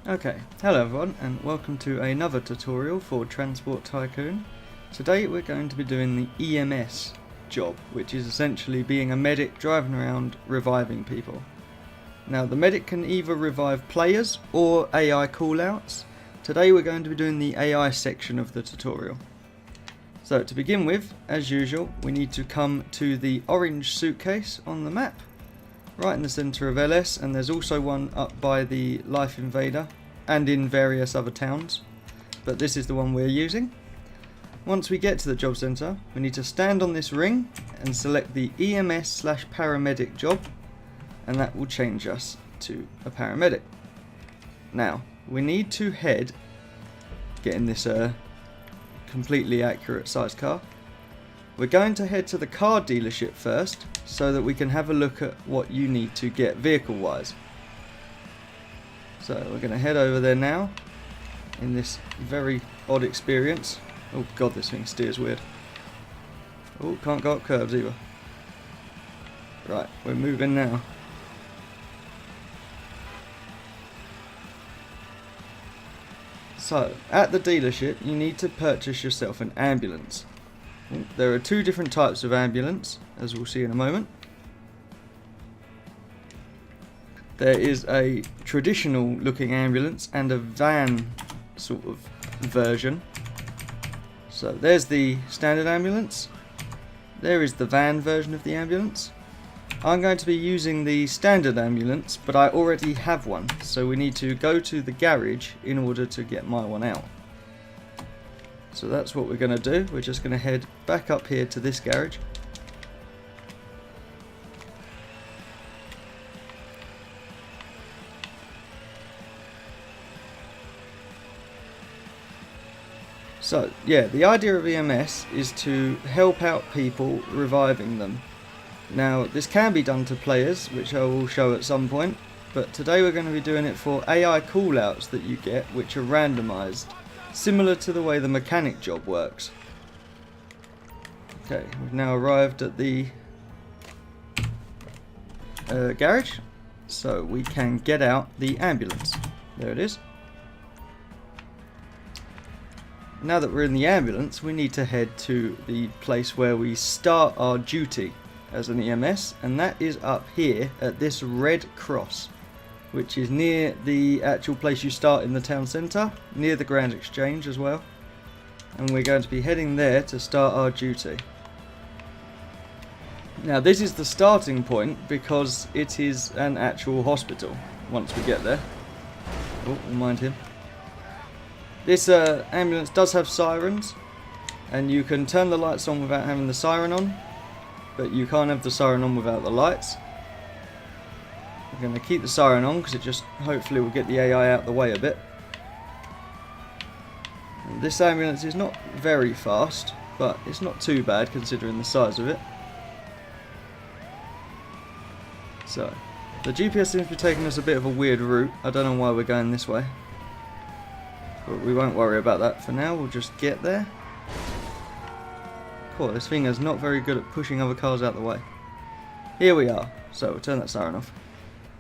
Okay, hello everyone and welcome to another tutorial for Transport Tycoon. Today we're going to be doing the EMS job, which is essentially being a medic driving around reviving people. Now the medic can either revive players or AI callouts. Today we're going to be doing the AI section of the tutorial. So to begin with, as usual, we need to come to the orange suitcase on the map, right in the centre of LS, and there's also one up by the Life Invader and in various other towns, but this is the one we're using. Once we get to the job centre, we need to stand on this ring and select the EMS/paramedic job, and that will change us to a paramedic. Now we need to head, getting this completely accurate size car, we're going to head to the car dealership first so that we can have a look at what you need to get vehicle wise. So we're going to head over there now in this very odd experience. Oh god, this thing steers weird. Oh, can't go up curves either. Right, we're moving now. So at the dealership you need to purchase yourself an ambulance. There are two different types of ambulance, as we'll see in a moment. There is a traditional looking ambulance and a van sort of version. So there's the standard ambulance. There is the van version of the ambulance. I'm going to be using the standard ambulance, but I already have one, so we need to go to the garage in order to get my one out. So that's what we're going to do. We're just going to head back up here to this garage. So yeah, the idea of EMS is to help out people reviving them. Now this can be done to players, which I will show at some point, but today we're going to be doing it for AI callouts that you get, which are randomized, similar to the way the mechanic job works. Okay, we've now arrived at the garage, so we can get out the ambulance. There it is. Now that we're in the ambulance, we need to head to the place where we start our duty as an EMS, and that is up here at this red cross, which is near the actual place you start in the town centre, near the Grand Exchange as well. And we're going to be heading there to start our duty. Now this is the starting point because it is an actual hospital once we get there. Oh, mind him. This ambulance does have sirens, and you can turn the lights on without having the siren on, but you can't have the siren on without the lights. We're going to keep the siren on because it just hopefully will get the AI out the way a bit. And this ambulance is not very fast, but it's not too bad considering the size of it. So, the GPS seems to be taking us a bit of a weird route. I don't know why we're going this way, but we won't worry about that for now. We'll just get there. Cool, this thing is not very good at pushing other cars out the way. Here we are. So we'll turn that siren off.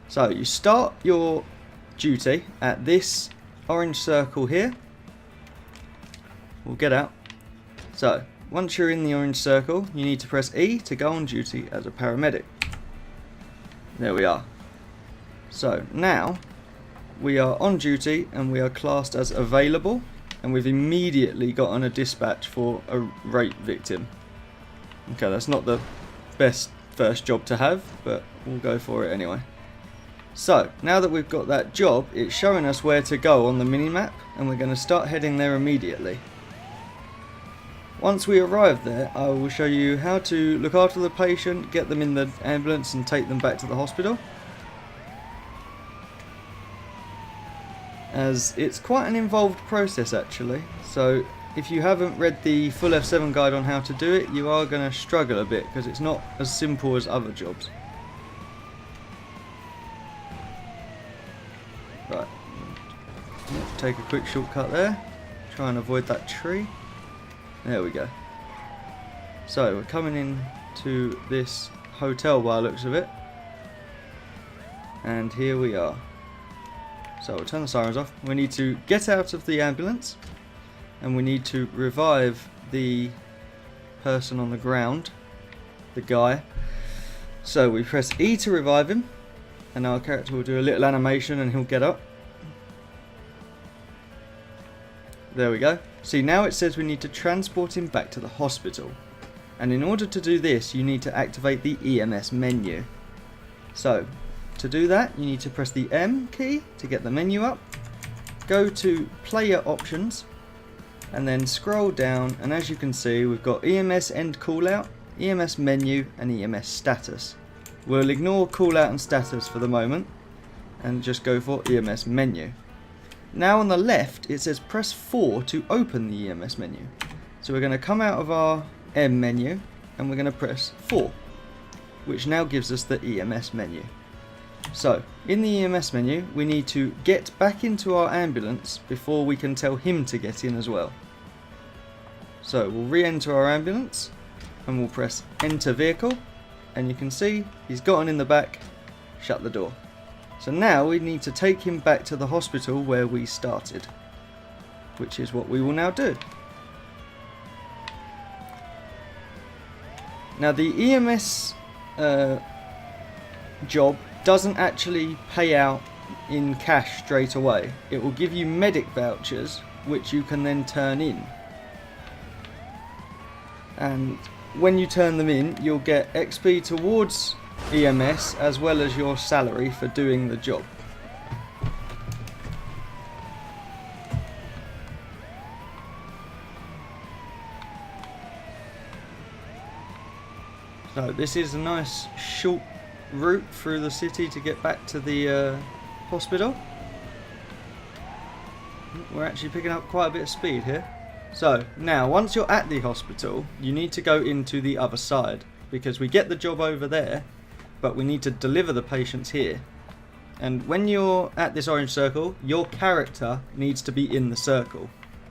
So you start your duty at this orange circle here. We'll get out. So once you're in the orange circle, you need to press E to go on duty as a paramedic. There we are. So now we are on duty and we are classed as available, and we've immediately got on a dispatch for a rape victim. Okay, that's not the best first job to have, but we'll go for it anyway. So now that we've got that job, it's showing us where to go on the mini-map, and we're going to start heading there immediately. Once we arrive there, I will show you how to look after the patient, get them in the ambulance and take them back to the hospital, as it's quite an involved process actually. So if you haven't read the full F7 guide on how to do it, you are going to struggle a bit because it's not as simple as other jobs. Right, take a quick shortcut there, try and avoid that tree. There we go. So we're coming in to this hotel by the looks of it, and here we are. So we'll turn the sirens off. We need to get out of the ambulance, and we need to revive the person on the ground, the guy. So we press E to revive him, and our character will do a little animation and he'll get up. There we go. See, now it says we need to transport him back to the hospital. And in order to do this, you need to activate the EMS menu. So, to do that, you need to press the M key to get the menu up. Go to Player Options, and then scroll down, and as you can see, we've got EMS End Callout, EMS Menu, and EMS Status. We'll ignore Callout and Status for the moment, and just go for EMS Menu. Now on the left, it says press 4 to open the EMS menu. So we're going to come out of our M menu, and we're going to press 4, which now gives us the EMS menu. So, in the EMS menu, we need to get back into our ambulance before we can tell him to get in as well. So, we'll re-enter our ambulance, and we'll press Enter Vehicle, and you can see he's gotten in the back, shut the door. So now we need to take him back to the hospital where we started, which is what we will now do. Now the EMS job doesn't actually pay out in cash straight away. It will give you medic vouchers which you can then turn in. And when you turn them in, you'll get XP towards EMS as well as your salary for doing the job. So this is a nice short route through the city to get back to the hospital. We're actually picking up quite a bit of speed here. So now once you're at the hospital, you need to go into the other side, because we get the job over there, but we need to deliver the patients here. And when you're at this orange circle, your character needs to be in the circle,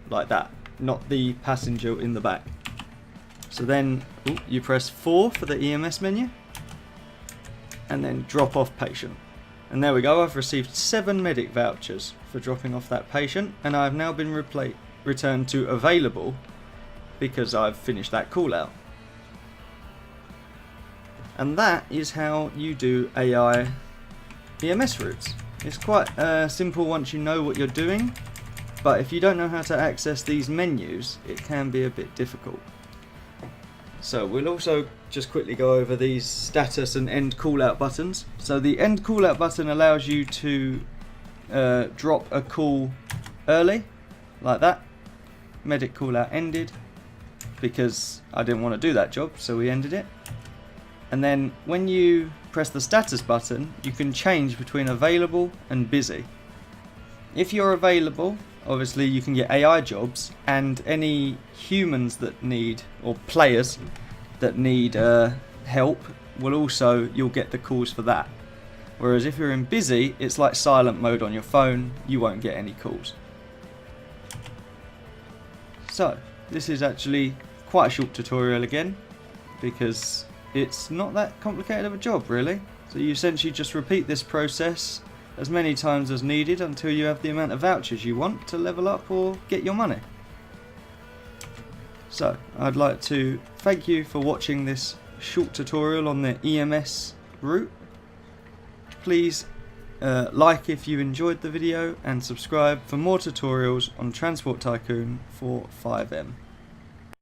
like that, not the passenger in the back. So then you press 4 for the EMS menu, and then drop off patient. And there we go, I've received 7 medic vouchers for dropping off that patient, and I've now been returned to available because I've finished that call out. And that is how you do AI EMS routes. It's quite simple once you know what you're doing, but if you don't know how to access these menus, it can be a bit difficult. So we'll also just quickly go over these status and end callout buttons. So the end callout button allows you to drop a call early, like that. Medic callout ended, because I didn't want to do that job, so we ended it. And then when you press the status button, you can change between available and busy. If you're available, obviously you can get AI jobs, and any humans that need, or players that need help, you'll get the calls for that. Whereas if you're in busy, it's like silent mode on your phone, you won't get any calls. So, this is actually quite a short tutorial again, because it's not that complicated of a job really. So you essentially just repeat this process as many times as needed until you have the amount of vouchers you want to level up or get your money. So I'd like to thank you for watching this short tutorial on the EMS route. Please like if you enjoyed the video, and subscribe for more tutorials on Transport Tycoon for FiveM.